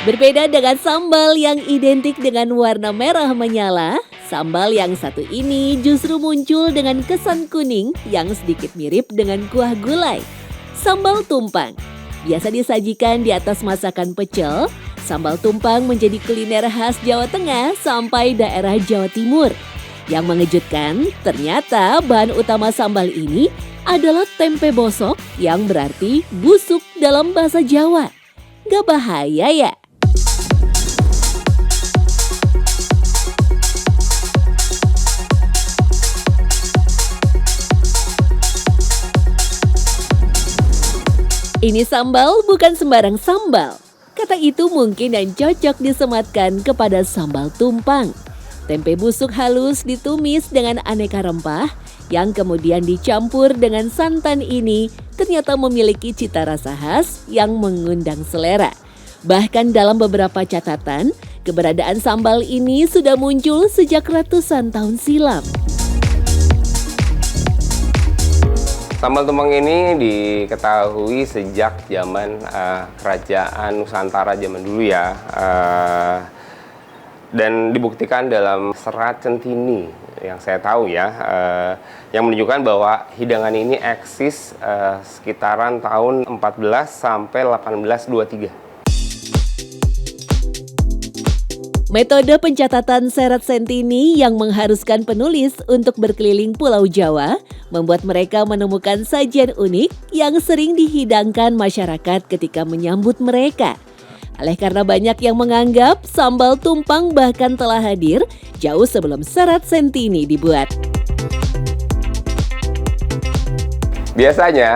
Berbeda dengan sambal yang identik dengan warna merah menyala, sambal yang satu ini justru muncul dengan kesan kuning yang sedikit mirip dengan kuah gulai. Sambal tumpang biasa disajikan di atas masakan pecel. Sambal tumpang menjadi kuliner khas Jawa Tengah sampai daerah Jawa Timur. Yang mengejutkan, ternyata bahan utama sambal ini adalah tempe bosok yang berarti busuk dalam bahasa Jawa. Gak bahaya ya? Ini sambal bukan sembarang sambal. Kata itu mungkin dan cocok disematkan kepada sambal tumpang. Tempe busuk halus ditumis dengan aneka rempah yang kemudian dicampur dengan santan ini ternyata memiliki cita rasa khas yang mengundang selera. Bahkan dalam beberapa catatan, keberadaan sambal ini sudah muncul sejak ratusan tahun silam. Sambal tumpang ini diketahui sejak zaman kerajaan Nusantara zaman dulu ya, dan dibuktikan dalam serat Centini yang saya tahu ya, yang menunjukkan bahwa hidangan ini eksis sekitaran tahun 14 sampai 1823. Metode pencatatan serat Centini yang mengharuskan penulis untuk berkeliling Pulau Jawa membuat mereka menemukan sajian unik yang sering dihidangkan masyarakat ketika menyambut mereka. Oleh karena banyak yang menganggap sambal tumpang bahkan telah hadir jauh sebelum serat Centini dibuat. Biasanya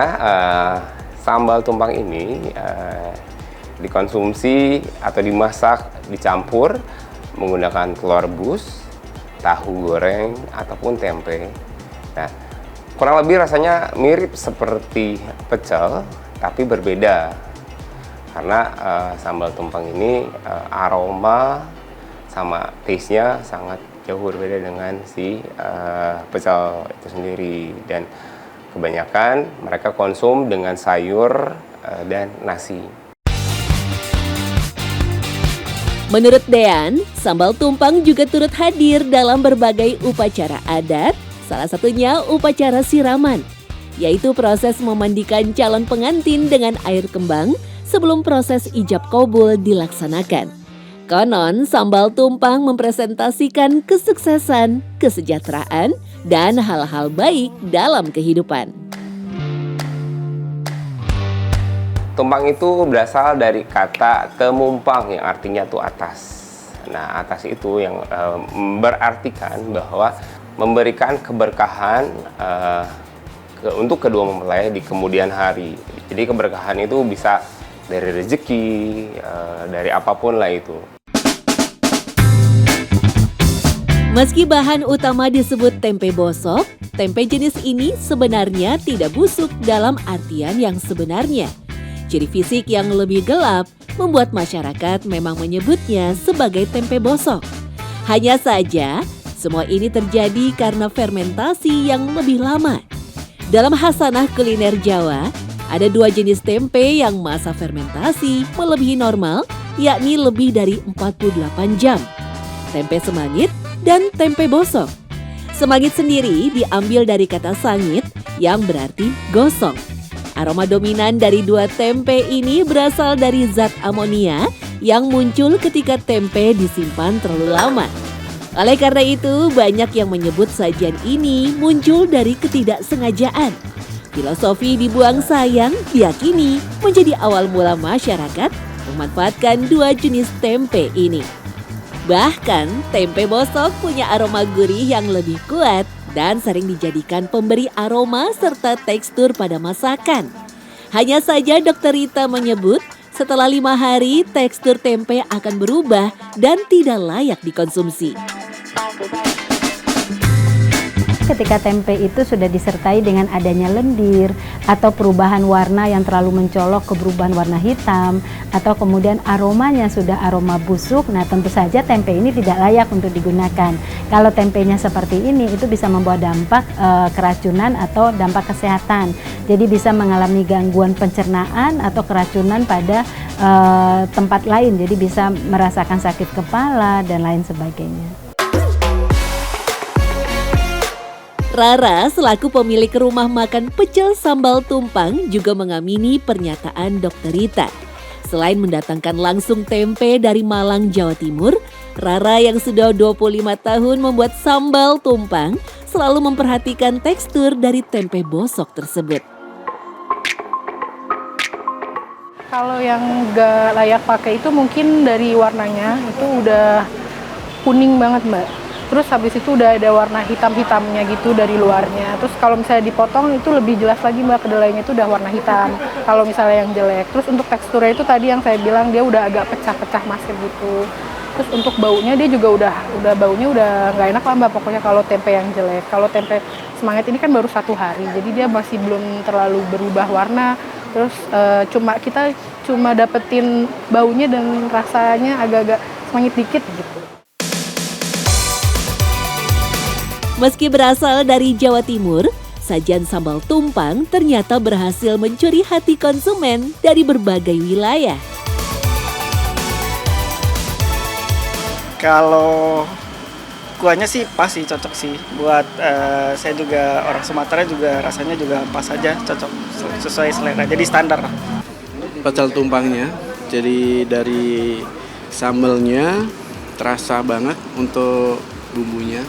sambal tumpang ini dikonsumsi atau dimasak dicampur menggunakan telur rebus, tahu goreng, ataupun tempe. Nah, kurang lebih rasanya mirip seperti pecel, tapi berbeda. Karena sambal tumpang ini aroma sama taste-nya sangat jauh berbeda dengan si pecel itu sendiri. Dan kebanyakan mereka konsum dengan sayur dan nasi. Menurut Dean, sambal tumpang juga turut hadir dalam berbagai upacara adat, salah satunya upacara siraman, yaitu proses memandikan calon pengantin dengan air kembang sebelum proses ijab kabul dilaksanakan. Konon, sambal tumpang mempresentasikan kesuksesan, kesejahteraan, dan hal-hal baik dalam kehidupan. Tumpang itu berasal dari kata temumpang yang artinya tuh atas. Nah, atas itu yang berartikan bahwa memberikan keberkahan untuk kedua mempelai di kemudian hari. Jadi keberkahan itu bisa dari rezeki, dari apapun lah itu. Meski bahan utama disebut tempe bosok, tempe jenis ini sebenarnya tidak busuk dalam artian yang sebenarnya. Ciri fisik yang lebih gelap membuat masyarakat memang menyebutnya sebagai tempe bosok. Hanya saja, semua ini terjadi karena fermentasi yang lebih lama. Dalam khasanah kuliner Jawa, ada dua jenis tempe yang masa fermentasi melebihi normal, yakni lebih dari 48 jam. Tempe semangit dan tempe bosok. Semangit sendiri diambil dari kata sangit yang berarti gosong. Aroma dominan dari dua tempe ini berasal dari zat amonia yang muncul ketika tempe disimpan terlalu lama. Oleh karena itu, banyak yang menyebut sajian ini muncul dari ketidaksengajaan. Filosofi dibuang sayang diyakini menjadi awal mula masyarakat memanfaatkan dua jenis tempe ini. Bahkan, tempe bosok punya aroma gurih yang lebih kuat dan sering dijadikan pemberi aroma serta tekstur pada masakan. Hanya saja Dr. Rita menyebut setelah 5 hari tekstur tempe akan berubah dan tidak layak dikonsumsi. Ketika tempe itu sudah disertai dengan adanya lendir atau perubahan warna yang terlalu mencolok ke perubahan warna hitam atau kemudian aromanya sudah aroma busuk, nah tentu saja tempe ini tidak layak untuk digunakan. Kalau tempenya seperti ini itu bisa membawa dampak keracunan atau dampak kesehatan. Jadi bisa mengalami gangguan pencernaan atau keracunan pada tempat lain, jadi bisa merasakan sakit kepala dan lain sebagainya. Rara selaku pemilik rumah makan pecel sambal tumpang juga mengamini pernyataan Dr. Rita. Selain mendatangkan langsung tempe dari Malang, Jawa Timur, Rara yang sudah 25 tahun membuat sambal tumpang selalu memperhatikan tekstur dari tempe bosok tersebut. Kalau yang gak layak pakai itu mungkin dari warnanya itu udah kuning banget, Mbak. Terus habis itu udah ada warna hitam-hitamnya gitu dari luarnya. Terus kalau misalnya dipotong itu lebih jelas lagi, Mbak, kedelainya itu udah warna hitam. Kalau misalnya yang jelek. Terus untuk teksturnya itu tadi yang saya bilang dia udah agak pecah-pecah masir gitu. Terus untuk baunya dia juga udah baunya udah nggak enak lah, Mbak, pokoknya kalau tempe yang jelek. Kalau tempe Semangat ini kan baru 1 hari, jadi dia masih belum terlalu berubah warna. Terus kita cuma dapetin baunya dan rasanya agak-agak semangit dikit gitu. Meski berasal dari Jawa Timur, sajian sambal tumpang ternyata berhasil mencuri hati konsumen dari berbagai wilayah. Kalau kuahnya sih pas sih, cocok sih. Buat saya juga orang Sumatera juga rasanya juga pas aja, cocok sesuai selera. Jadi standar. Pecel tumpangnya, jadi dari sambalnya terasa banget untuk bumbunya.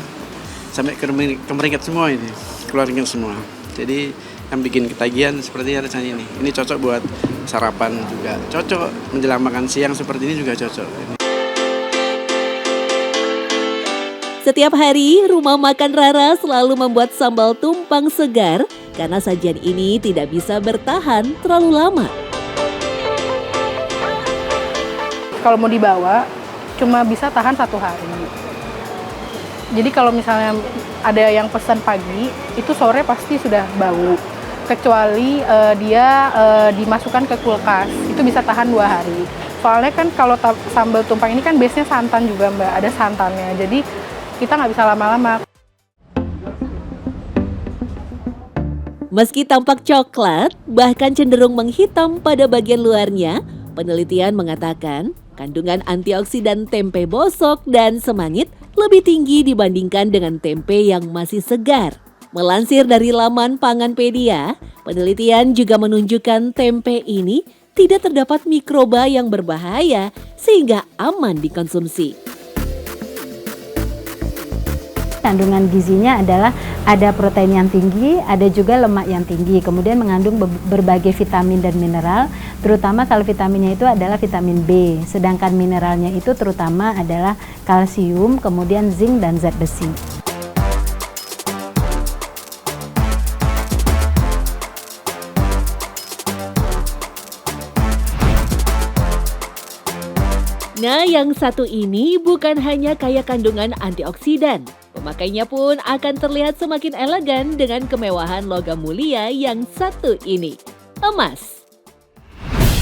Sampai kemeringat semua ini, keluar keringat semua. Jadi yang bikin ketagihan seperti rasanya ini. Ini cocok buat sarapan juga, cocok menjelang makan siang seperti ini juga cocok. Setiap hari, rumah makan Rara selalu membuat sambal tumpang segar karena sajian ini tidak bisa bertahan terlalu lama. Kalau mau dibawa, cuma bisa tahan 1 hari. Jadi kalau misalnya ada yang pesan pagi, itu sore pasti sudah bau. Kecuali dia dimasukkan ke kulkas, itu bisa tahan 2 hari. Soalnya kan kalau sambal tumpang ini kan base-nya santan juga, Mbak, ada santannya. Jadi kita nggak bisa lama-lama. Meski tampak coklat, bahkan cenderung menghitam pada bagian luarnya, penelitian mengatakan kandungan antioksidan tempe bosok dan semangit lebih tinggi dibandingkan dengan tempe yang masih segar. Melansir dari laman Panganpedia, penelitian juga menunjukkan tempe ini tidak terdapat mikroba yang berbahaya sehingga aman dikonsumsi. Kandungan gizinya adalah ada protein yang tinggi, ada juga lemak yang tinggi, kemudian mengandung berbagai vitamin dan mineral, terutama kalau vitaminnya itu adalah vitamin B, sedangkan mineralnya itu terutama adalah kalsium, kemudian zinc dan zat besi. Nah, yang satu ini bukan hanya kaya kandungan antioksidan. Pemakainya pun akan terlihat semakin elegan dengan kemewahan logam mulia yang satu ini, emas.